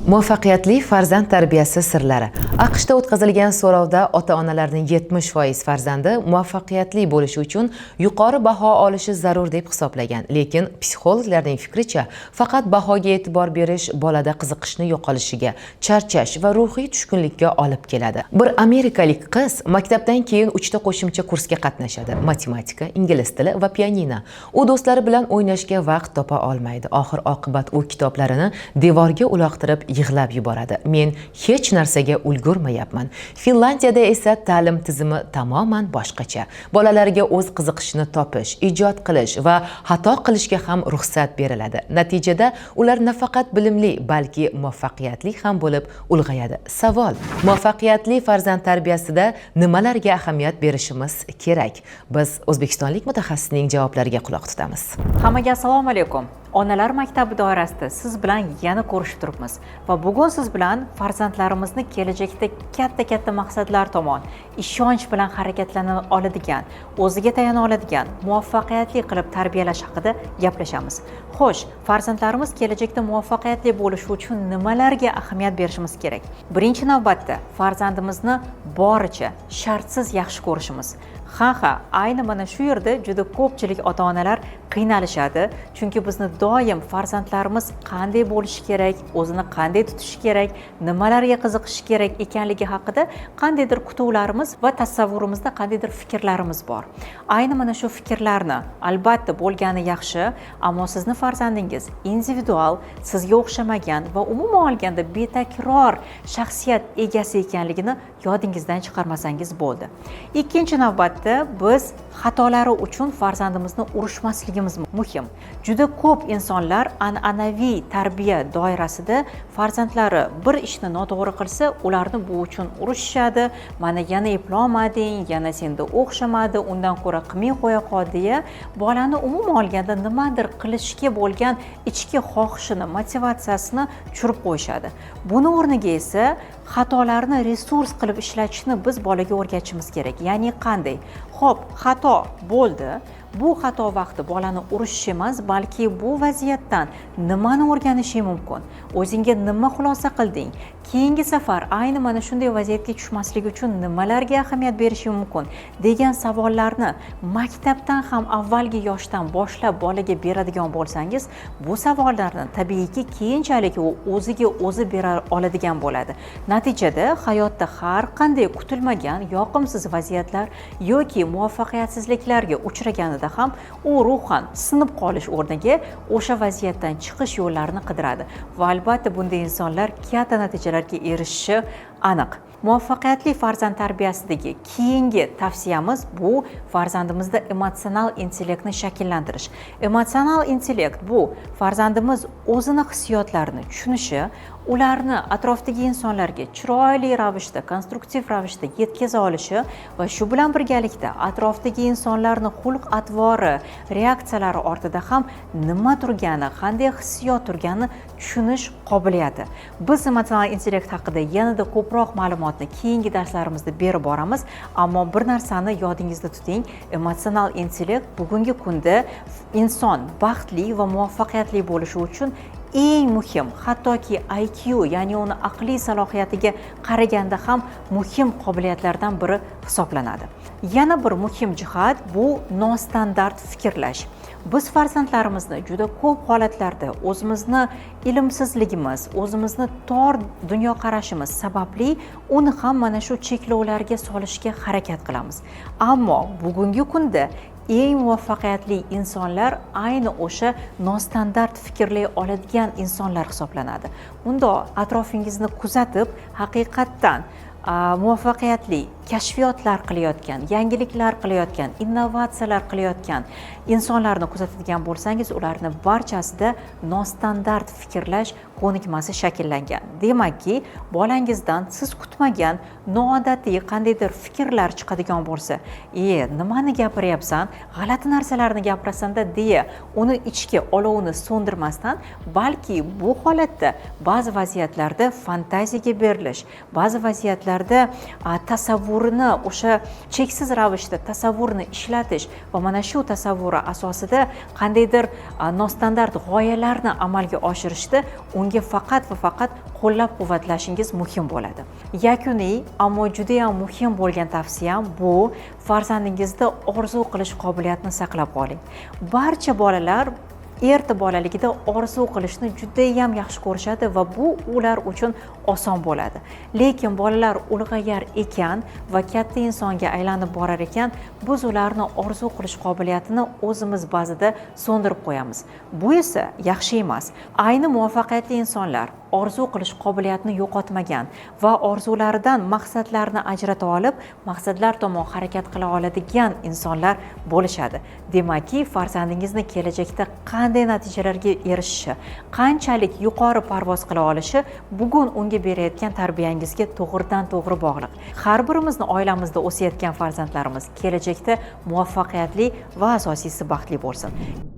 Muvaffaqiyatli farzand tarbiyasi sirlari. AQShda o'tkazilgan so'rovda ota-onalarning 70% farzandi muvaffaqiyatli bo'lishi uchun yuqori baho olishi zarur deb hisoblagan. Lekin psixologlarning fikricha, faqat bahoga e'tibor berish bolada qiziqishni yo'qolishiga, charchash va ruhiy tushkunlikka olib keladi. Bir amerikalik qiz maktabdan keyin 3 ta qo'shimcha kursga qatnashadi: matematika, ingliz tili va pianino. U do'stlari bilan o'ynashga vaqt topa olmaydi. Oxir-oqibat u kitoblarini devorga uloqtirib yig'lab yuboradi. Men hech narsaga ulgurmayapman. Finlandiyada esa ta'lim tizimi tamoman boshqacha. Bolalarga o'z qiziqishini topish, ijod qilish va xato qilishga ham ruxsat beriladi. Natijada ular nafaqat bilimli, balki muvaffaqiyatli ham bo'lib ulg'ayadi. Savol: muvaffaqiyatli farzand tarbiyasida nimalarga ahamiyat berishimiz kerak? Biz o'zbekistonlik mutaxassisning javoblariga quloq tutamiz. Hammaga assalomu alaykum. Onalar maktabi doirasida siz bilan yana ko'rishib turibmiz va bugun siz bilan farzandlarimizni kelajakda katta maqsadlar tomon ishonch bilan harakatlana oladigan, o'ziga tayana oladigan, muvaffaqiyatli qilib tarbiyalash haqida gaplashamiz. Xo'sh, farzandlarimiz kelajakda muvaffaqiyatli bo'lishi uchun nimalarga ahamiyat berishimiz kerak? Birinchi navbatda farzandimizni boricha shartsiz yaxshi ko'rishimiz. Ha, ayni mana shu yerda juda ko'pchilik ota-onalar qiynalishadi, chunki bizni doim farzandlarimiz qanday bo'lishi kerak, o'zini qanday tutishi kerak, nimalarga qiziqishi kerak ekanligi haqida qandaydir kutuvlarimiz va tasavvurimizda qandaydir fikrlarimiz bor. Ayni mana shu fikrlarni albatta bo'lgani yaxshi, ammo sizni farzandingiz individual, sizga o'xshamagan va umuman olganda betakror shaxsiyat egasi ekanligini yodingizdan chiqarmasangiz bo'ldi. Ikkinchi navbatda biz xatolari uchun farzandimizni urishmasligimiz muhim. Juda ko'p insonlar an'anaviy tarbiya doirasida farzandlari bir ishni noto'g'ri qilsa, ularni bu uchun urishadi. Mana yana eplolmading, yana senda o'xshamadi, undan ko'ra qilmay qo'ya qol deya bolani umuman olganda nimadir qilishga bo'lgan ichki xohishini, motivatsiyasini tushirib qo'yishadi. Buni o'rniga esa xatolarni resurs qilib ishlatishni biz bolaga o'rgatishimiz kerak. Ya'ni qanday? Xo'p, xato bo'ldi. Bu xato vaqti bolani urishish emas, balki bu vaziyatdan nimani o'rganishi mumkin? O'zingga nima xulosa qilding? Keyingi safar ayni mana shunday vaziyatga tushmaslik uchun nimalarga ahamiyat berish mumkin degan savollarni maktabdan ham avvalgi yoshdan boshlab bolaga beradigan bo'lsangiz, bu savollarni tabiiyki keyinchalik u o'ziga o'zi bera oladigan bo'ladi. Natijada hayotda har qanday kutilmagan yoqimsiz vaziyatlar yoki muvaffaqiyatsizliklarga uchraganida ham u ruhan sinib qolish o'rniga o'sha vaziyatdan chiqish yo'llarini qidiradi va albatta bunday insonlar katta natijalarga erishishi aniq. Muvaffaqiyatli farzand tarbiyasidagi keyingi tavsiyamiz bu farzandimizda emotsional intellektni shakllantirish. Emotsional intellekt bu farzandimiz o'zini hissiyotlarini tushunishi, ularni atrofdagi insonlarga chiroyli ravishda, konstruktiv ravishda yetkaza olishi va shu bilan birgalikda atrofdagi insonlarni xulq-atvori, reaksiyalari ortida ham nima turgani, qanday hissiyot turgani tushunish qobiliyati. Biz emotsional intellekt haqida yanada ko'proq ma'lumotni keyingi darslarimizda berib boramiz, ammo bir narsani yodingizda tuting, emotsional intellekt bugungi kunda inson baxtli va muvaffaqiyatli bo'lishi uchun eng muhim, hattoki IQ, ya'ni uni aqliy salohiyatiga qaraganda ham muhim qobiliyatlardan biri hisoblanadi. Yana bir muhim jihat bu nostandart fikrlash. Biz farzandlarimizni juda ko'p holatlarda o'zimizni ilmsizligimiz, o'zimizni tor dunyoqarashimiz sababli uni ham mana shu cheklovlarga solishga harakat qilamiz. Ammo bugungi kunda eng muvaffaqiyatli insonlar ayni o'sha nostandart fikrlay oladigan insonlar hisoblanadi. Unda atrofingizni kuzatib, haqiqatdan muvaffaqiyatli kashfiyotlar qilayotgan, yangiliklar qilayotgan, innovatsiyalar qilayotgan insonlarni kuzatadigan bo'lsangiz, ularni barchasida nostandart fikrlash ko'nikmasi shakllangan. Demakki, bolangizdan siz kutmagan noodatiy qandaydir fikrlar chiqadigan bo'lsa, nimani gapiryapsan, g'alati narsalarni gapirasan-da deya uni ichki olovini so'ndirmasdan, balki bu holatda ba'zi vaziyatlarda fantaziyaga berilish, ba'zi vaziyatlarda farzandlarda tasavvurini, o'sha cheksiz ravishda tasavvurni ishlatish va mana shu tasavvuri asosida qandaydir nostandart g'oyalarni amalga oshirishda unga faqat va faqat qo'llab-quvvatlashingiz muhim bo'ladi. Yakuniy, ammo juda ham muhim bo'lgan tavsiyam bu: farzandingizda orzu qilish qobiliyatini saqlab qoling. Barcha bolalar erta bolaligida orzu qilishni juda ham yaxshi ko'rishadi va bu ular uchun oson bo'ladi. Lekin bolalar ulg'ayar ekan va katta insonga aylanib borar ekan, biz ularni orzu qilish qobiliyatini o'zimiz ba'zida so'ndirib qo'yamiz. Bu esa yaxshi emas. Ayni muvaffaqiyatli insonlar orzu qilish qobiliyatini yo'qotmagan va orzularidan maqsadlarni ajrata olib, maqsadlar tomon harakat qila oladigan insonlar bo'lishadi. Demakki, farzandingizni kelajakda qanday natijalarga erishishi, qanchalik yuqori parvoz qila olishi bugun unga berayotgan tarbiyangizga to'g'ridan-to'g'ri bog'liq. Har birimizni oilamizda o'sayotgan farzandlarimiz kelajakda muvaffaqiyatli va asosiysi baxtli bo'lsin.